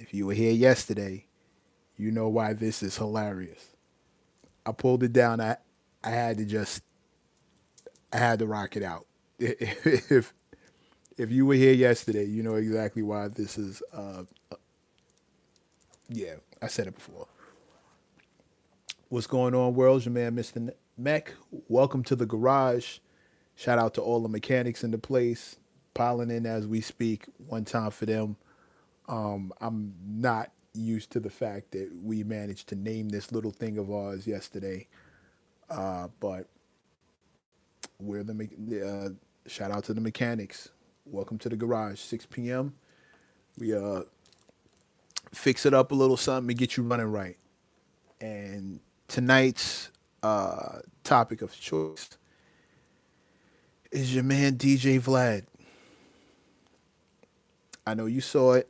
If you were here yesterday, you know why this is hilarious. I pulled it down. I had to just I had to rock it out. If if you were here yesterday, you know exactly why this is. Yeah, I said it before. What's going on, world? Your man, Mr. Mech. Welcome to the garage. Shout out to all the mechanics in the place, piling in as we speak. One time for them. I'm not used to the fact that we managed to name this little thing of ours yesterday, but we're shout out to the mechanics. Welcome to the garage. 6 p.m. We fix it up a little something to get you running right. And tonight's topic of choice is your man DJ Vlad. I know you saw it.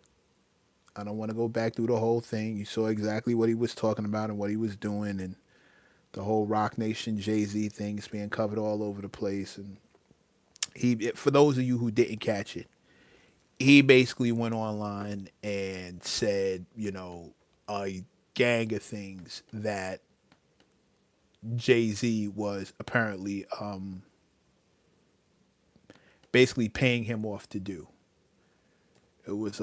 I don't want to go back through the whole thing. You saw exactly what he was talking about and what he was doing, and the whole Rock Nation Jay Z thing is being covered all over the place. And for those of you who didn't catch it, he basically went online and said, a gang of things that Jay Z was apparently basically paying him off to do. It was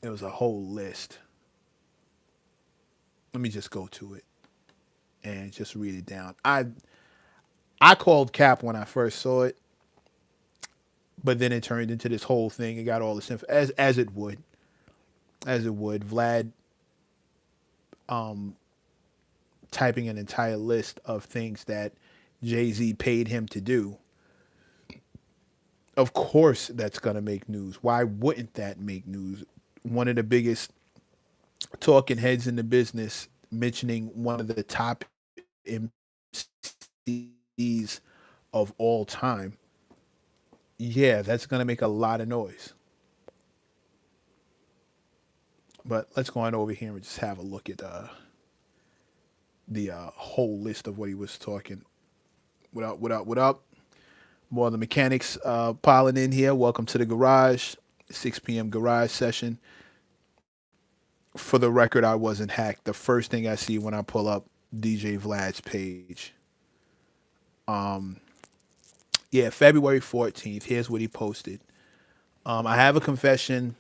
it was a whole list. Let me just go to it and just read it down. I called Cap when I first saw it, but then it turned into this whole thing. It got all this info as it would, as it would. Vlad typing an entire list of things that Jay Z paid him to do. Of course, that's gonna make news. Why wouldn't that make news? One of the biggest talking heads in the business mentioning one of the top MCs of all time. Yeah, that's gonna make a lot of noise. But let's go on over here and just have a look at the whole list of what he was talking. What up? What up? What up? More of the mechanics piling in here. Welcome to the garage. 6 p.m. garage session. For the record, I wasn't hacked. The first thing I see when I pull up DJ Vlad's page. Yeah, February 14th. Here's what he posted. I have a confession.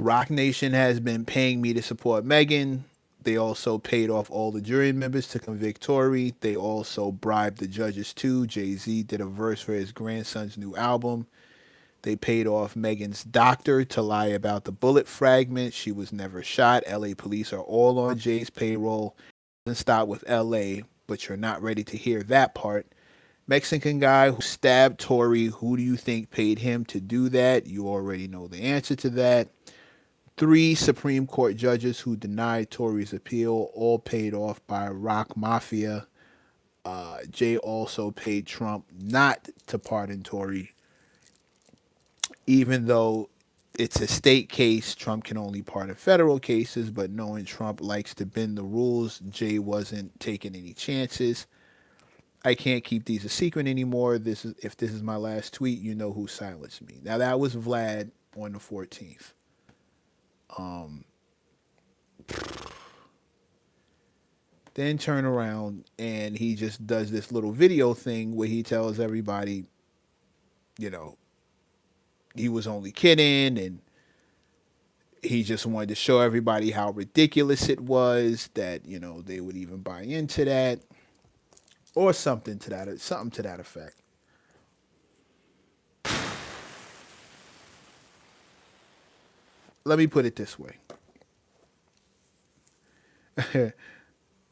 Rock Nation has been paying me to support Megan. They also paid off all the jury members to convict Tory. They also bribed the judges too. Jay Z did a verse for his grandson's new album. They paid off Megan's doctor to lie about the bullet fragment. She was never shot. LA police are all on Jay's payroll. Doesn't stop with LA, but you're not ready to hear that part. Mexican guy who stabbed Tory. Who do you think paid him to do that? You already know the answer to that. Three Supreme Court judges who denied Tory's appeal, all paid off by Rock Mafia. Jay also paid Trump not to pardon Tory, even though it's a state case. Trump can only pardon federal cases, but knowing Trump likes to bend the rules, Jay wasn't taking any chances. I can't keep these a secret anymore. If this is my last tweet, you know who silenced me. Now that was Vlad on the 14th. Then turn around and he just does this little video thing where he tells everybody, you know, he was only kidding and he just wanted to show everybody how ridiculous it was that, they would even buy into that or something to that effect. Let me put it this way.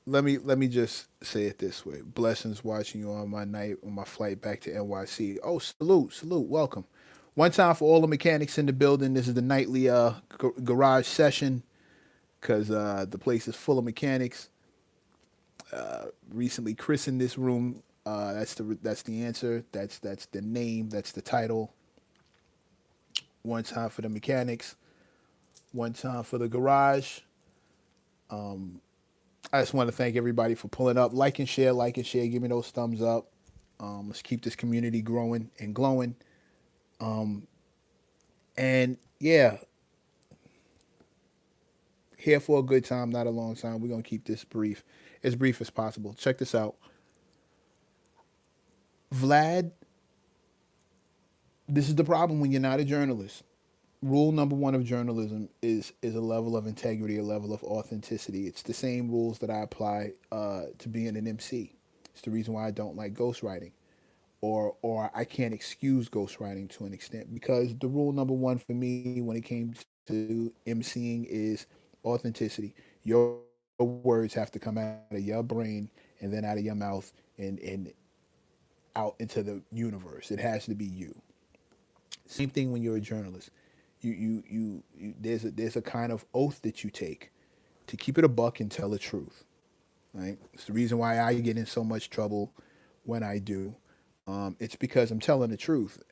let me just say it this way. Blessings watching you on my night on my flight back to NYC. Oh, salute, welcome. One time for all the mechanics in the building. This is the nightly garage session because the place is full of mechanics. Recently christened this room. That's the answer. That's the name. That's the title. One time for the mechanics. One time for the garage. I just want to thank everybody for pulling up. Like and share, like and share. Give me those thumbs up. Let's keep this community growing and glowing. And yeah, Here for a good time, not a long time. We're gonna keep this brief as possible. Check this out. Vlad, this is the problem when you're not a journalist. Rule number one of journalism is a level of integrity, a level of authenticity. It's the same rules that I apply to being an MC. It's the reason why I don't like ghostwriting, or I can't excuse ghostwriting to an extent, because the rule number one for me when it came to MCing is authenticity. Your words have to come out of your brain and then out of your mouth and out into the universe. It has to be you. Same thing when you're a journalist. There's a kind of oath that you take to keep it a buck and tell the truth. Right? It's the reason why I get in so much trouble when I do. It's because I'm telling the truth,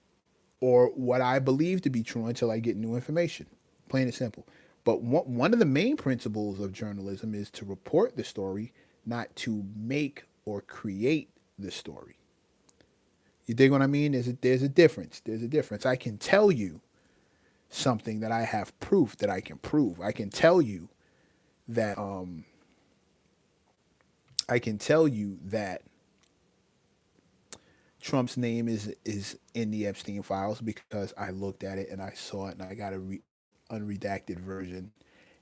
or what I believe to be true, until I get new information. Plain and simple. But one of the main principles of journalism is to report the story, not to make or create the story. You dig what I mean? There's a difference. There's a difference. I can tell you something that I have proof that I can prove. That I can tell you that Trump's name is in the Epstein files because I looked at it and I saw it and I got a unredacted version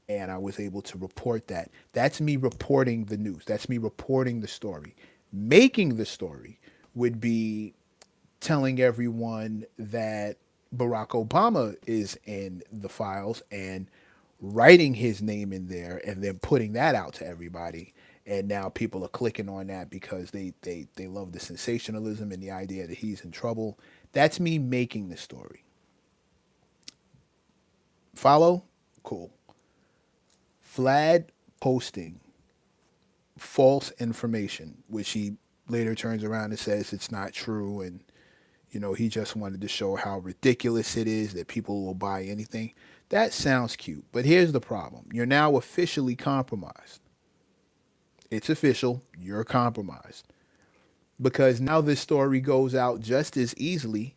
and I was able to report that. That's me reporting the news. That's me reporting the story. Making the story would be telling everyone that Barack Obama is in the files and writing his name in there and then putting that out to everybody. And now people are clicking on that because they love the sensationalism and the idea that he's in trouble. That's me making the story. Follow? Cool. Vlad posting false information, which he later turns around and says it's not true, and he just wanted to show how ridiculous it is that people will buy anything. That sounds cute, but here's the problem. You're now officially compromised. It's official. You're compromised. Because now this story goes out just as easily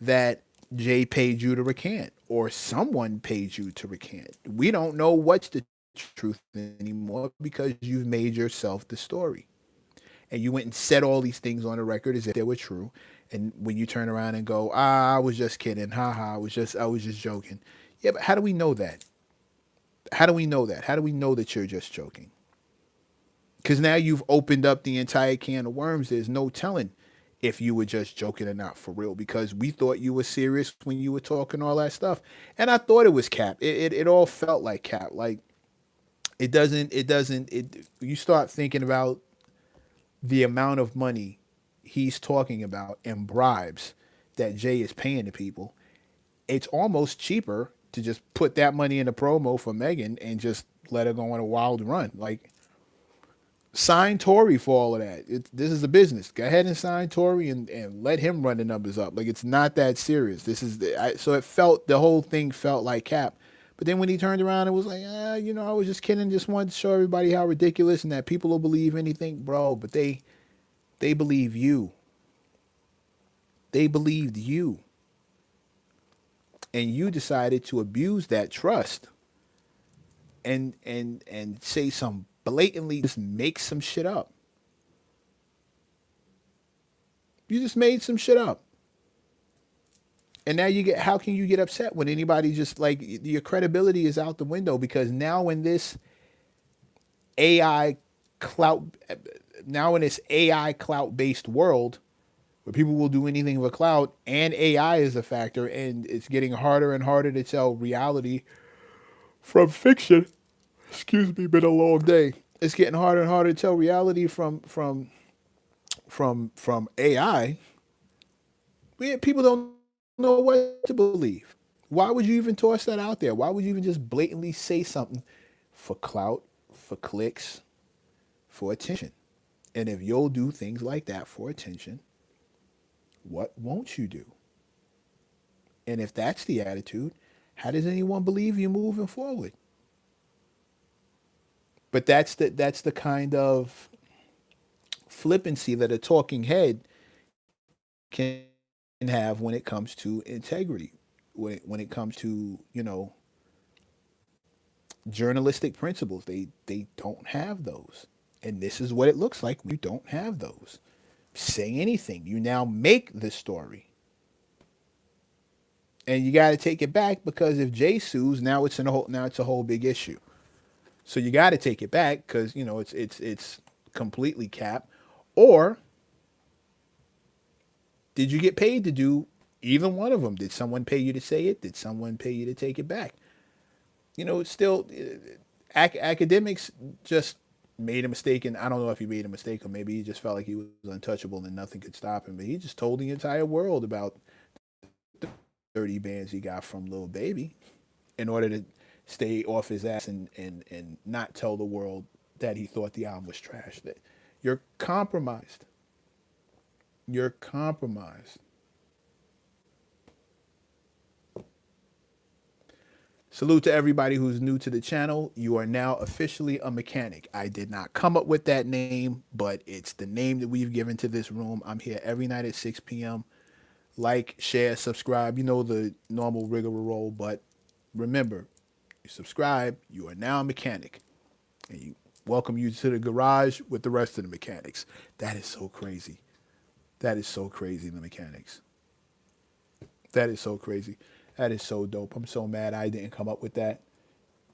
that Jay paid you to recant or someone paid you to recant. We don't know what's the truth anymore because you've made yourself the story. And you went and said all these things on the record as if they were true. And when you turn around and go, I was just kidding, haha, I was just joking. Yeah, but how do we know that? How do we know that? How do we know that you're just joking? Because now you've opened up the entire can of worms. There's no telling if you were just joking or not, for real, because we thought you were serious when you were talking all that stuff. And I thought it was cap. It all felt like cap. Like you start thinking about the amount of money he's talking about and bribes that Jay is paying to people. It's almost cheaper to just put that money in a promo for Megan and just let her go on a wild run. Like, sign Tory for all of that. This is a business. Go ahead and sign Tory and let him run the numbers up. Like, it's not that serious. So the whole thing felt like cap. But then when he turned around and was like, I was just kidding. Just wanted to show everybody how ridiculous and that people will believe anything, bro. But they believe you. They believed you. And you decided to abuse that trust and say some blatantly, just make some shit up. You just made some shit up. And now how can you get upset when anybody just, like, your credibility is out the window, because now in this AI clout based world where people will do anything with clout and AI is a factor, and it's getting harder and harder to tell reality from fiction. Excuse me, been a long day. It's getting harder and harder to tell reality from AI. People don't know what to believe. Why would you even toss that out there? Why would you even just blatantly say something for clout, for clicks, for attention? And if you'll do things like that for attention, what won't you do? And if that's the attitude, how does anyone believe you moving forward? But that's the kind of flippancy that a talking head can have when it comes to integrity, when it comes to journalistic principles. They don't have those. And this is what it looks like when you don't have those. Say anything. You now make the story. And you got to take it back because if Jay sues, now it's a whole big issue. So you got to take it back because it's completely capped. Or did you get paid to do either one of them? Did someone pay you to say it? Did someone pay you to take it back? It's still academics just made a mistake, and I don't know if he made a mistake or maybe he just felt like he was untouchable and nothing could stop him. But he just told the entire world about the 30 bands he got from Lil Baby in order to stay off his ass and not tell the world that he thought the album was trash. That you're compromised. You're compromised. Salute to everybody who's new to the channel. You are now officially a mechanic. I did not come up with that name, but it's the name that we've given to this room. I'm here every night at 6 p.m. Like, share, subscribe. You know the normal rigmarole, but remember, you subscribe, you are now a mechanic. And you welcome you to the garage with the rest of the mechanics. That is so crazy. That is so crazy, the mechanics. That is so crazy. That is so dope. I'm so mad I didn't come up with that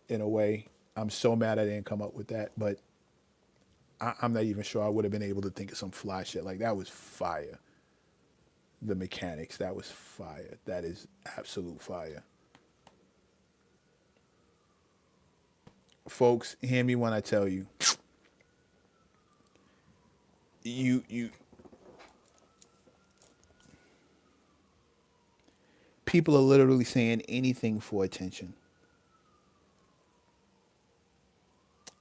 in a way. I'm so mad I didn't come up with that, but I'm not even sure I would have been able to think of some fly shit. Like, that was fire. The mechanics, that was fire. That is absolute fire. Folks, hear me when I tell you. You people are literally saying anything for attention.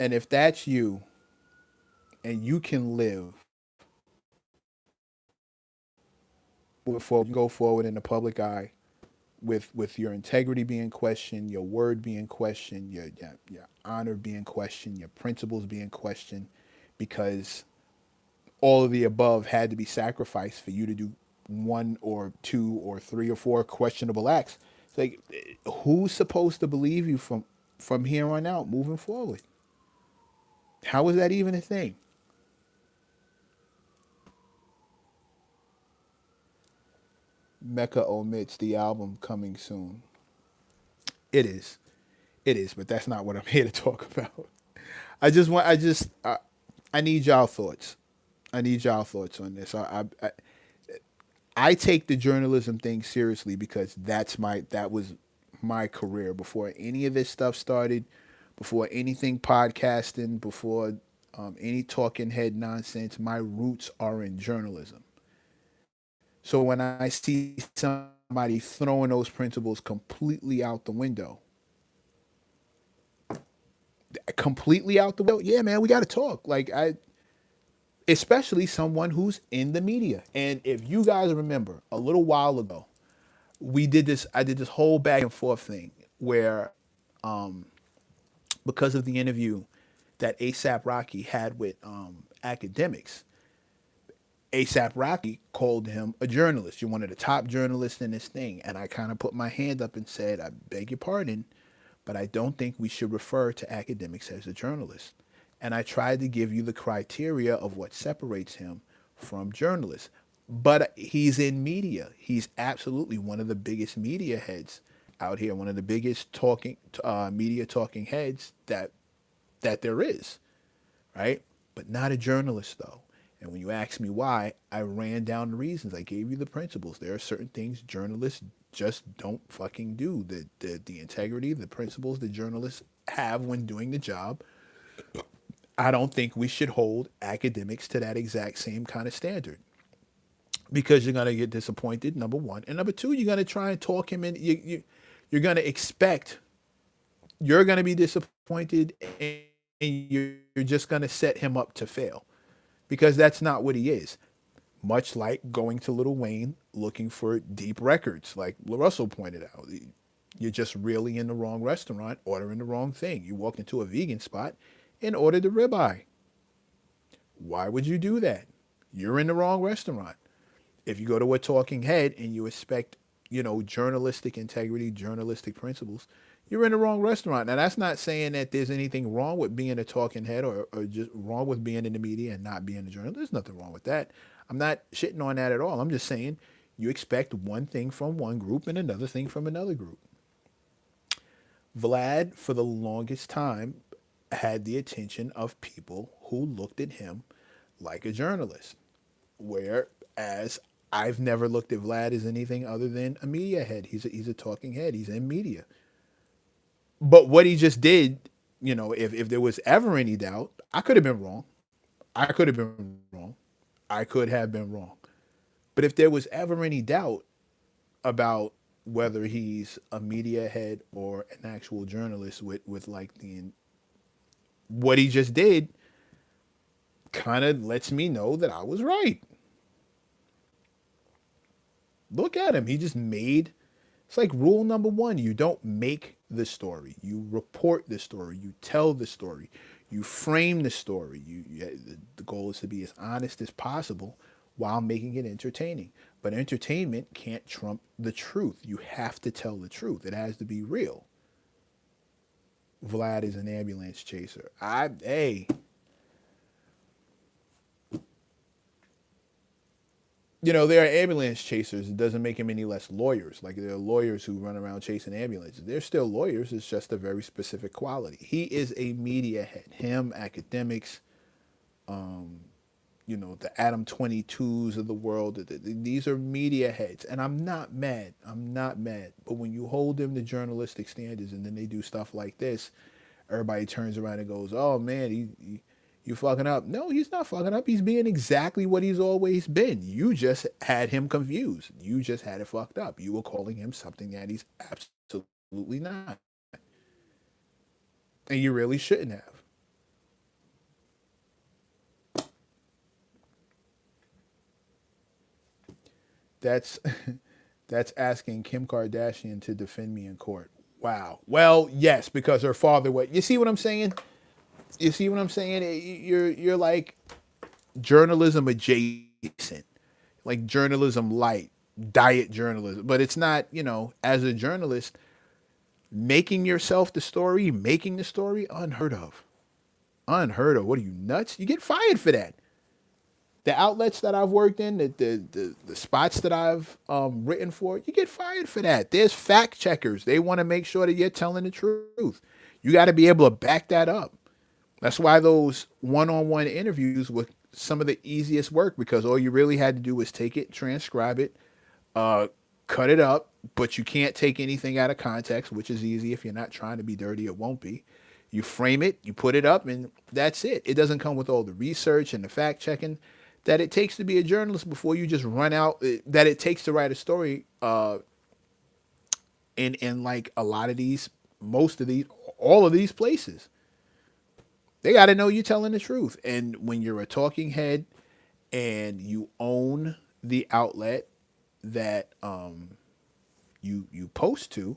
And if that's you and you can live before you go forward in the public eye with your integrity being questioned, your word being questioned, your honor being questioned, your principles being questioned, because all of the above had to be sacrificed for you to do one or two or three or four questionable acts. It's like, who's supposed to believe you from here on out, moving forward? How is that even a thing? Mecca omits the album coming soon. It is. It is, but that's not what I'm here to talk about. I need y'all thoughts. I need y'all thoughts on this. I take the journalism thing seriously because that was my career before any of this stuff started, before anything podcasting, before any talking head nonsense. My roots are in journalism. So when I see somebody throwing those principles completely out the window, yeah, man, we got to talk. Like, especially someone who's in the media. And if you guys remember, a little while ago, I did this whole back and forth thing where, because of the interview that ASAP Rocky had with academics, ASAP Rocky called him a journalist. You're one of the top journalists in this thing. And I kind of put my hand up and said, I beg your pardon, but I don't think we should refer to academics as a journalist. And I tried to give you the criteria of what separates him from journalists. But he's in media. He's absolutely one of the biggest media heads out here, one of the biggest media talking heads that there is, right? But not a journalist, though. And when you ask me why, I ran down the reasons. I gave you the principles. There are certain things journalists just don't fucking do. The integrity, the principles that journalists have when doing the job, I don't think we should hold academics to that exact same kind of standard. Because you're going to get disappointed, number one. And number two, you're going to try and talk him in. You're going to expect, you're going to be disappointed, and you're just going to set him up to fail. Because that's not what he is. Much like going to Lil Wayne looking for deep records, like LaRussell pointed out. You're just really in the wrong restaurant, ordering the wrong thing. You walked into a vegan spot and ordered a ribeye. Why would you do that? You're in the wrong restaurant. If you go to a talking head and you expect, journalistic integrity, journalistic principles, you're in the wrong restaurant. Now, that's not saying that there's anything wrong with being a talking head or just wrong with being in the media and not being a journalist. There's nothing wrong with that. I'm not shitting on that at all. I'm just saying you expect one thing from one group and another thing from another group. Vlad, for the longest time, had the attention of people who looked at him like a journalist. Whereas I've never looked at Vlad as anything other than a media head. He's a talking head. He's in media. But what he just did, if there was ever any doubt, I could have been wrong. I could have been wrong. I could have been wrong. But if there was ever any doubt about whether he's a media head or an actual journalist with like the what he just did kind of lets me know that I was right. Look at him. He just made it's like rule number one. You don't make the story. You report the story. You tell the story. You frame the story. The goal is to be as honest as possible while making it entertaining. But entertainment can't trump the truth. You have to tell the truth. It has to be real. Vlad is an ambulance chaser. There are ambulance chasers. It doesn't make them any less lawyers. Like there are lawyers who run around chasing ambulances. They're still lawyers. It's just a very specific quality. He is a media head. Him, academics, the Adam 22s of the world. These are media heads. And I'm not mad. I'm not mad. But when you hold them to journalistic standards and then they do stuff like this, everybody turns around and goes, oh man, you fucking up. No, he's not fucking up. He's being exactly what he's always been. You just had him confused. You just had it fucked up. You were calling him something that he's absolutely not. And you really shouldn't have. That's that's asking Kim Kardashian to defend me in court. Wow. Well, yes, because her father what you see what I'm saying? You see what I'm saying? You're like journalism adjacent, like journalism light, diet journalism. But it's not, as a journalist, making yourself the story, making the story, unheard of. Unheard of. What are you, nuts? You get fired for that. The outlets that I've worked in, the spots that I've written for, you get fired for that. There's fact checkers. They want to make sure that you're telling the truth. You got to be able to back that up. That's why those one-on-one interviews were some of the easiest work because all you really had to do was take it, transcribe it, cut it up, but you can't take anything out of context, which is easy. If you're not trying to be dirty, it won't be. You frame it, you put it up, and that's it. It doesn't come with all the research and the fact checking that it takes to be a journalist before you just run out, that it takes to write a story in like a lot of these, most of these, all of these places. They got to know you're telling the truth. And when you're a talking head and you own the outlet that you post to,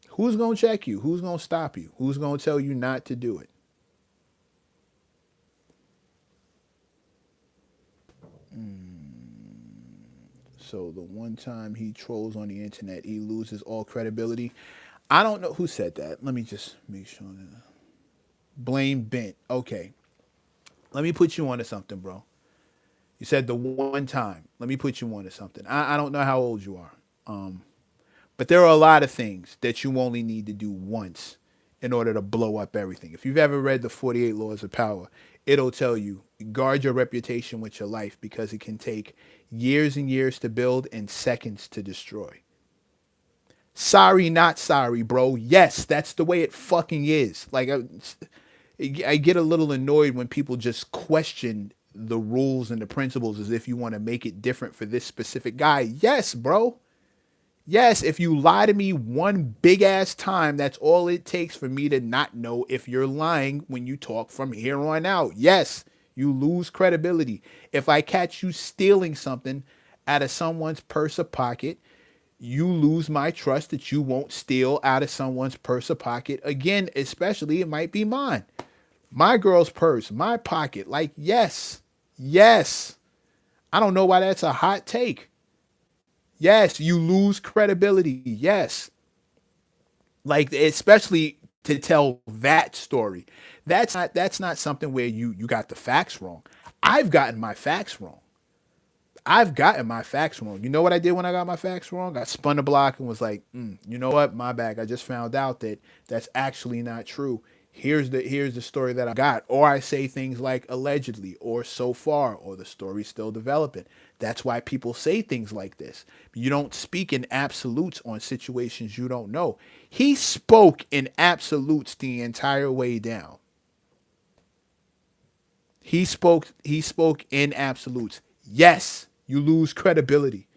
who's going to check you? Who's going to stop you? Who's going to tell you not to do it? So the one time he trolls on the internet, he loses all credibility. I don't know who said that. Let me just make sure. Blame Bent. Okay. Let me put you onto something, bro. You said the one time. Let me put you onto something. I don't know how old you are. But there are a lot of things that you only need to do once in order to blow up everything. If you've ever read the 48 Laws of Power, it'll tell you guard your reputation with your life because it can take years and years to build and seconds to destroy. Sorry, not sorry, bro. Yes, that's the way it fucking is. Like, I get a little annoyed when people just question the rules and the principles as if you want to make it different for this specific guy. Yes, bro. Yes, if you lie to me one big ass time, that's all it takes for me to not know if you're lying when you talk from here on out. Yes, you lose credibility. If I catch you stealing something out of someone's purse or pocket, you lose my trust that you won't steal out of someone's purse or pocket again, especially it might be mine. My girl's purse, my pocket. Like, yes, yes. I don't know why that's a hot take. Yes, you lose credibility. Yes. Like especially to tell that story. That's not something where you got the facts wrong. I've gotten my facts wrong. I've gotten my facts wrong. You know what I did when I got my facts wrong? I spun the block and was like, you know what? My bad. I just found out that that's actually not true. Here's the story that I got. Or I say things like allegedly or so far or the story's still developing. That's why people say things like this. You don't speak in absolutes on situations you don't know. He spoke in absolutes the entire way down. He spoke in absolutes. Yes, you lose credibility.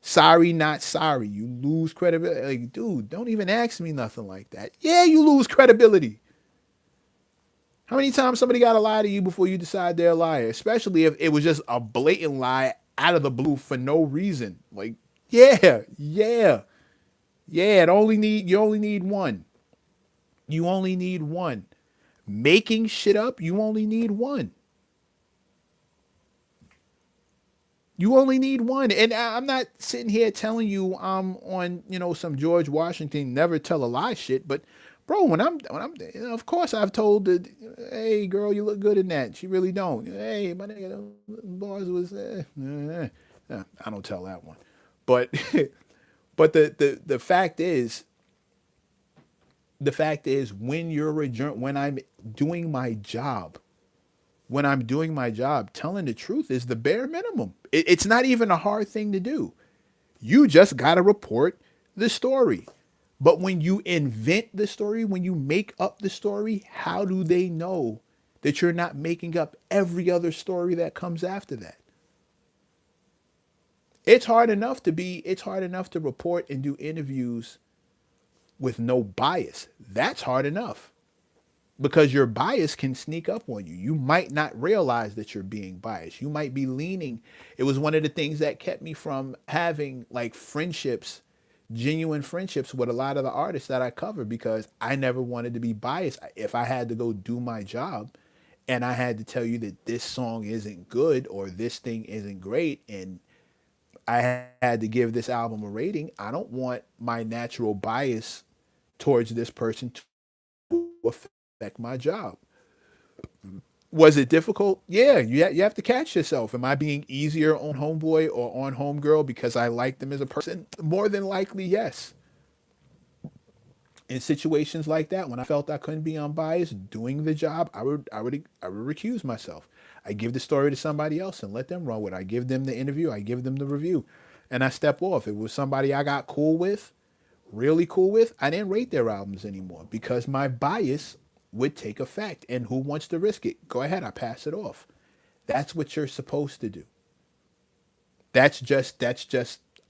Sorry, not sorry. You lose credibility. Like, dude, don't even ask me nothing like that. Yeah, you lose credibility. How many times somebody got to lie to you before you decide they're a liar? Especially if it was just a blatant lie out of the blue for no reason. Like, yeah, yeah, yeah. You only need one. You only need one. Making shit up, you only need one. You only need one. And I'm not sitting here telling you I'm on, some George Washington never tell a lie shit, but bro, when I'm of course I've told the hey girl, you look good in that. She really don't. Hey, my nigga, them bars was I don't tell that one. But but the fact is when I'm doing my job, telling the truth is the bare minimum. It's not even a hard thing to do. You just got to report the story. But when you invent the story, when you make up the story, how do they know that you're not making up every other story that comes after that? It's hard enough to report and do interviews with no bias. That's hard enough, because your bias can sneak up on you. You might not realize that you're being biased. You might be leaning. It was one of the things that kept me from having like friendships, genuine friendships with a lot of the artists that I cover, because I never wanted to be biased. If I had to go do my job and I had to tell you that this song isn't good or this thing isn't great, and I had to give this album a rating, I don't want my natural bias towards this person to affect my job. Was it difficult? Yeah, you have to catch yourself. Am I being easier on homeboy or on homegirl because I like them as a person? More than likely, yes. In situations like that, when I felt I couldn't be unbiased doing the job, I would recuse myself. I give the story to somebody else and let them run with it. I give them the interview, I give them the review, and I step off. If it was somebody I got cool with, really cool with, I didn't rate their albums anymore because my bias would take effect. And who wants to risk it? Go ahead, I pass it off. That's what you're supposed to do. That's just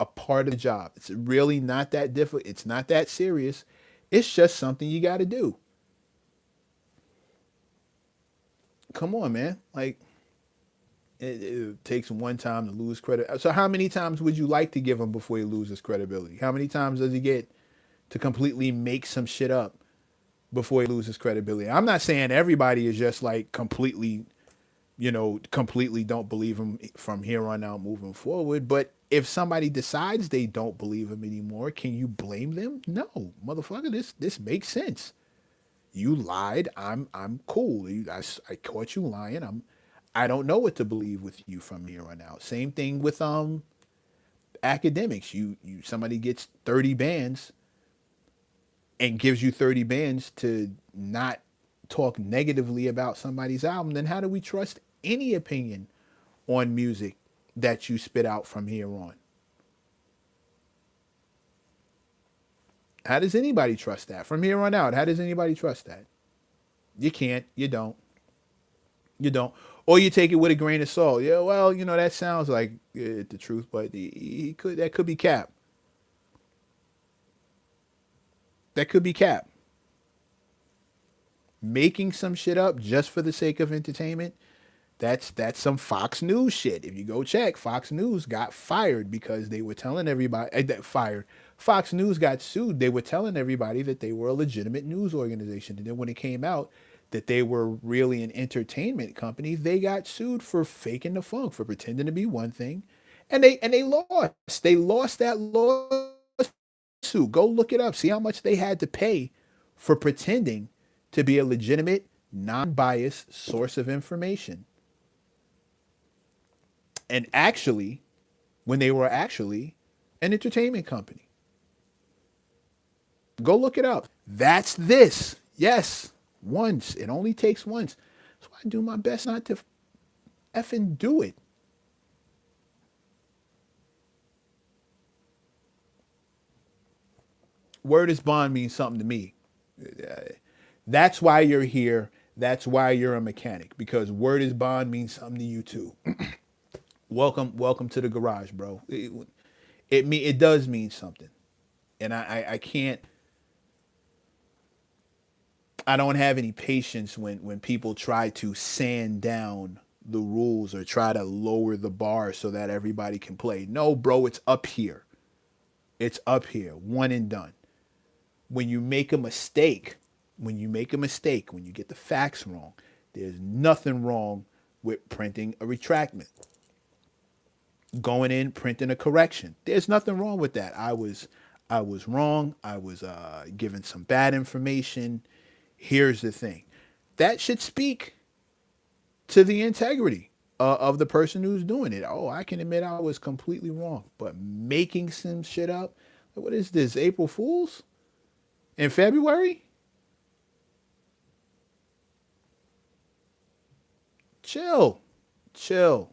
a part of the job. It's really not that difficult. It's not that serious. It's just something you got to do. Come on, man. Like it takes one time to lose credit. So how many times would you like to give him before he loses credibility? How many times does he get to completely make some shit up before he loses credibility? I'm not saying everybody is just like completely don't believe him from here on out moving forward. But if somebody decides they don't believe him anymore, can you blame them? No, motherfucker. This makes sense. You lied. I'm cool. I caught you lying. I don't know what to believe with you from here on out. Same thing with academics. You somebody gets 30 bands and gives you 30 bands to not talk negatively about somebody's album, then how do we trust any opinion on music that you spit out from here on? How does anybody trust that from here on out? How does anybody trust that? You can't. You don't. You don't. Or you take it with a grain of salt. Yeah, well, that sounds like the truth, but that could be cap. That could be cap. Making some shit up just for the sake of entertainment, that's some Fox News shit. If you go check, Fox News got fired because they were telling everybody that fired. Fox News got sued. They were telling everybody that they were a legitimate news organization, and then when it came out that they were really an entertainment company, they got sued for faking the funk, for pretending to be one thing, and they lost. They lost that lawsuit lawsuit. Go look it up. See how much they had to pay for pretending to be a legitimate, non-biased source of information. And actually, when they were actually an entertainment company. Go look it up. That's this. Yes, once. It only takes once. So I do my best not to effing do it. Word is bond means something to me. That's why you're here. That's why you're a mechanic, because word is bond means something to you too. Welcome to the garage, bro. It does mean something, and I can't. I don't have any patience when people try to sand down the rules or try to lower the bar so that everybody can play. No, bro, it's up here. It's up here, one and done. When you make a mistake, when you get the facts wrong, there's nothing wrong with printing a retractment. Going in, printing a correction. There's nothing wrong with that. I was wrong. I was given some bad information. Here's the thing. That should speak to the integrity of the person who's doing it. Oh, I can admit I was completely wrong, but making some shit up. What is this? April Fools in February? Chill, chill,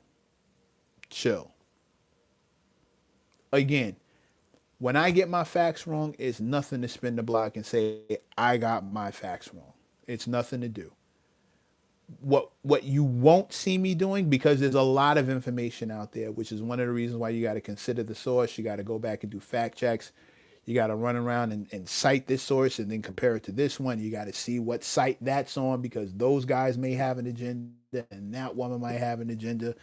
chill. Again, when I get my facts wrong, it's nothing to spin the block and say I got my facts wrong. It's nothing to do. What you won't see me doing, because there's a lot of information out there, which is one of the reasons why you got to consider the source. You got to go back and do fact checks. You got to run around and cite this source and then compare it to this one. You got to see what site that's on, because those guys may have an agenda and that woman might have an agenda.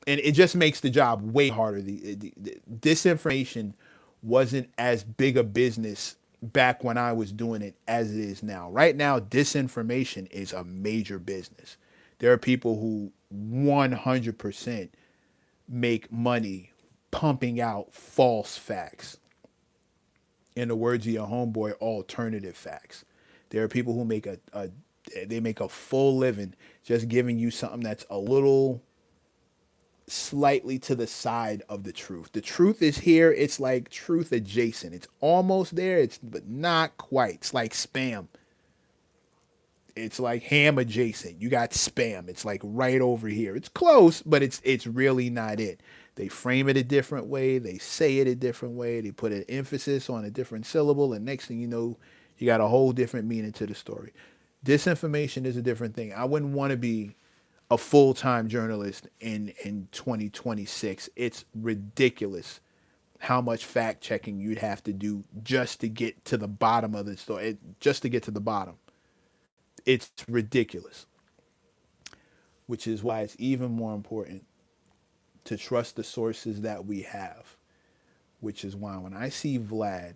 And it just makes the job way harder. The disinformation wasn't as big a business back when I was doing it as it is now. Right now, disinformation is a major business. There are people who 100% make money pumping out false facts. In the words of your homeboy, alternative facts. There are people who make they make a full living just giving you something that's a little slightly to the side of the truth. The truth is here. It's like truth adjacent. It's almost there. It's but not quite. It's like spam. It's like ham adjacent. You got spam. It's like right over here. It's close, but it's really not it. They frame it a different way. They say it a different way. They put an emphasis on a different syllable, and next thing you know, you got a whole different meaning to the story. Disinformation is a different thing. I wouldn't want to be a full-time journalist in 2026. It's ridiculous how much fact checking you'd have to do just to get to the bottom of the story, just to get to the bottom. It's ridiculous, which is why it's even more important to trust the sources that we have, which is why when I see Vlad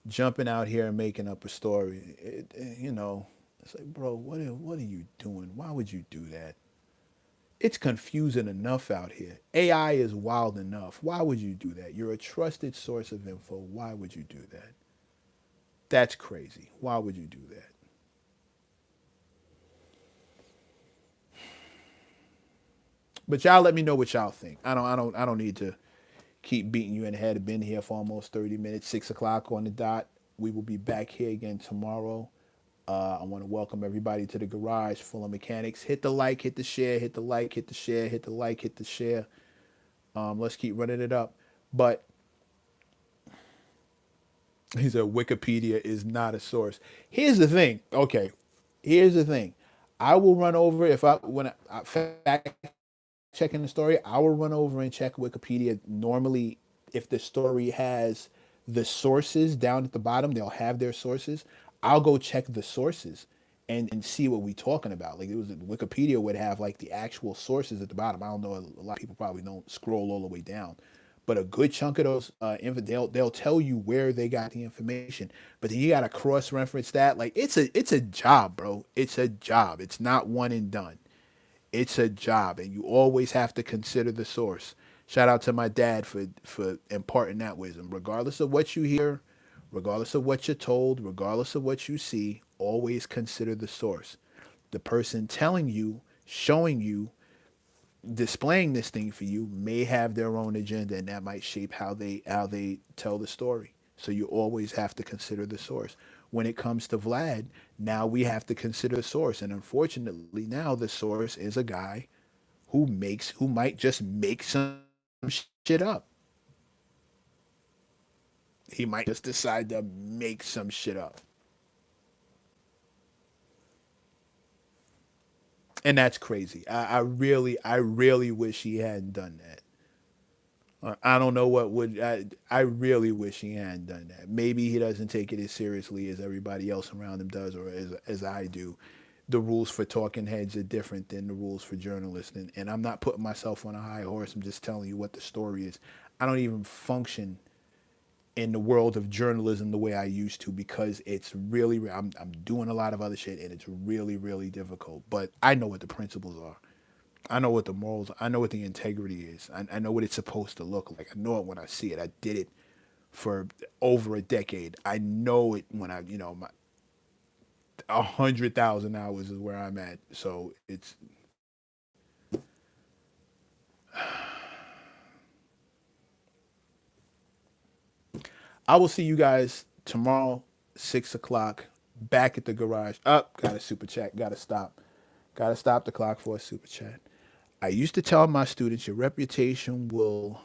jumping out here and making up a story, it's like, bro, what are you doing? Why would you do that? It's confusing enough out here. AI is wild enough. Why would you do that? You're a trusted source of info. Why would you do that? That's crazy. Why would you do that? But y'all let me know what y'all think. I don't need to keep beating you in the head. I've been here for almost 30 minutes, 6 o'clock on the dot. We will be back here again tomorrow. I want to welcome everybody to the garage full of mechanics. Hit the like, hit the share, hit the like, hit the share, hit the like, hit the share. Let's keep running it up. But he said Wikipedia is not a source. Here's the thing. Okay, here's the thing. I will run over if I when I fact checking the story. I will run over and check Wikipedia. Normally, if the story has the sources down at the bottom, they'll have their sources. I'll go check the sources and see what we're talking about. Like it was Wikipedia would have like the actual sources at the bottom. I don't know. A lot of people probably don't scroll all the way down, but a good chunk of those they'll tell you where they got the information. But then you got to cross reference that. Like it's a job, bro. It's a job. It's not one and done. It's a job, and you always have to consider the source. Shout out to my dad for imparting that wisdom. Regardless of what you hear, Regardless of what you're told, regardless of what you see, always consider the source. The person telling you, showing you, displaying this thing for you may have their own agenda, and that might shape how they tell the story. So you always have to consider the source. When it comes to Vlad, now we have to consider the source, and unfortunately now the source is a guy who might just make some shit up. He might just decide to make some shit up. And that's crazy. I really wish he hadn't done that. I don't know what would. I really wish he hadn't done that. Maybe he doesn't take it as seriously as everybody else around him does, or as I do. The rules for talking heads are different than the rules for journalists, and I'm not putting myself on a high horse. I'm just telling you what the story is. I don't even function in the world of journalism the way I used to because it's really I'm doing a lot of other shit and it's really difficult. But I know what the principles are. I know what the morals. I know what the integrity is. I know what it's supposed to look like. I know it when I see it. I did it for over a decade. I know it when my 100,000 hours is where I'm at. So it's I will see you guys tomorrow, 6 o'clock, back at the garage. Up, got a super chat. Got to stop. Got to stop the clock for a super chat. I used to tell my students, your reputation will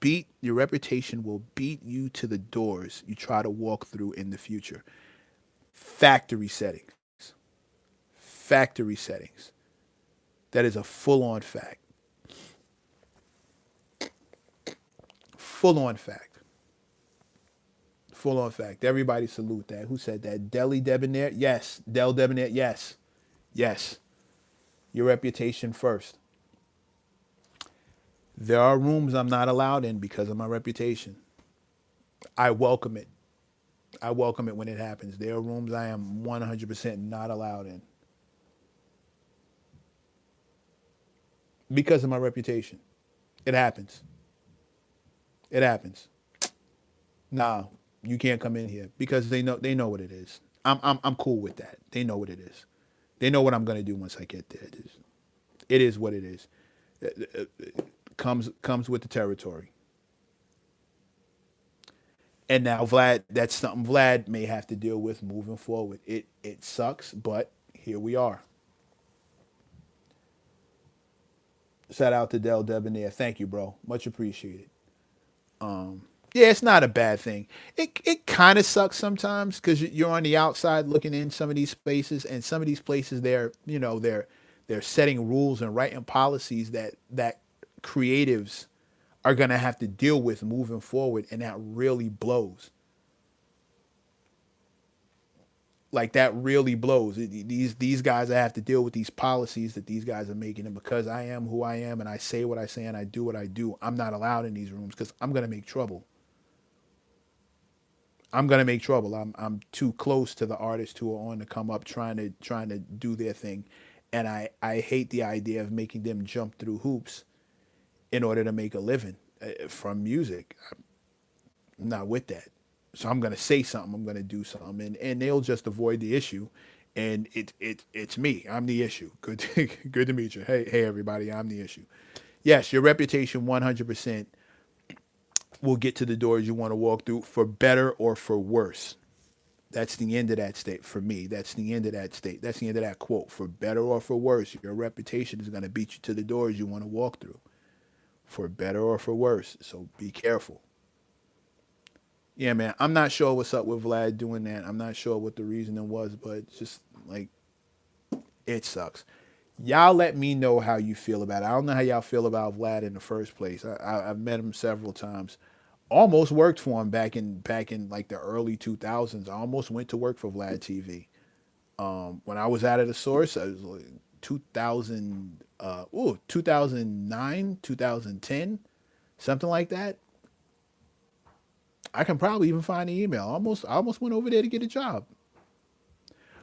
beat you to the doors you try to walk through in the future. Factory settings. Factory settings. That is a full on fact. Full on fact. Full on fact. Everybody salute that. Who said that? Deli Debonair? Yes. Del Debonair? Yes. Yes. Your reputation first. There are rooms I'm not allowed in because of my reputation. I welcome it. I welcome it when it happens. There are rooms I am 100% not allowed in because of my reputation. It happens. It happens. Nah, you can't come in here because they know what it is. I'm cool with that. They know what it is. They know what I'm gonna do once I get there. It is what it is. Comes with the territory. And now Vlad, that's something Vlad may have to deal with moving forward. It sucks, but here we are. Shout out to Del Debonair. Thank you, bro. Much appreciated. Yeah, it's not a bad thing. It kind of sucks sometimes because you're on the outside looking in some of these spaces, and some of these places they're setting rules and writing policies that creatives are gonna have to deal with moving forward, and that really blows. Like that really blows. These guys I have to deal with these policies that these guys are making, and because I am who I am and I say what I say and I do what I do, I'm not allowed in these rooms because I'm gonna make trouble. I'm gonna make trouble. I'm too close to the artists who are on the come up trying to do their thing, and I hate the idea of making them jump through hoops in order to make a living from music. I'm not with that. So I'm gonna say something. I'm gonna do something, and they'll just avoid the issue, and it's me. I'm the issue. Good good to meet you. Hey everybody. I'm the issue. Yes, your reputation 100% will get to the doors you want to walk through for better or for worse. That's the end of that state for me. That's the end of that state. That's the end of that quote. For better or for worse, your reputation is going to beat you to the doors you want to walk through. For better or for worse. So be careful. Yeah, man. I'm not sure what's up with Vlad doing that. I'm not sure what the reasoning was, but it's just like it sucks. Y'all let me know how you feel about it. I don't know how y'all feel about Vlad in the first place. I've met him several times. Almost worked for him back in like the early 2000s. I almost went to work for Vlad TV. When I was out of the source, I was like 2009, 2010, something like that. I can probably even find the email. I almost went over there to get a job.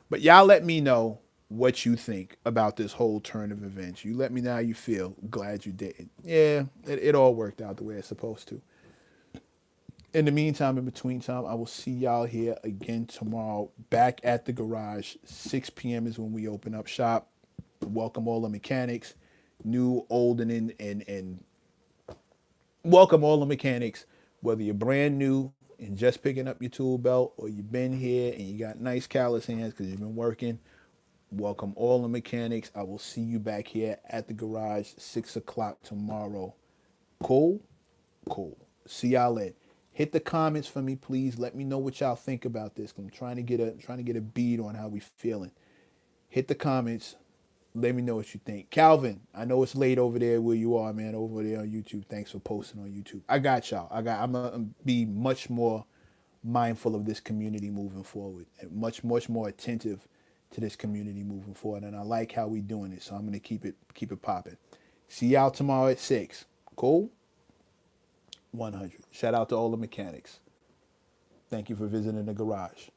But y'all let me know what you think about this whole turn of events. You let me know how you feel. Glad you did. Yeah, it all worked out the way it's supposed to. In the meantime, in between time, I will see y'all here again tomorrow, back at the garage. 6 p.m. is when we open up shop. Welcome all the mechanics, new, old, and welcome all the mechanics, whether you're brand new and just picking up your tool belt, or you've been here and you got nice callous hands because you've been working. Welcome all the mechanics. I will see you back here at the garage 6 o'clock tomorrow. Cool? Cool. See y'all then. Hit the comments for me, please. Let me know what y'all think about this. I'm trying to get a bead on how we feeling. Hit the comments. Let me know what you think. Calvin, I know it's late over there where you are, man, over there on YouTube. Thanks for posting on YouTube. I got y'all. I'm gonna be much more mindful of this community moving forward, and much more attentive to this community moving forward. And I like how we doing it, so I'm gonna keep it popping. See y'all tomorrow at 6. Cool? 100. Shout out to all the mechanics. Thank you for visiting the garage.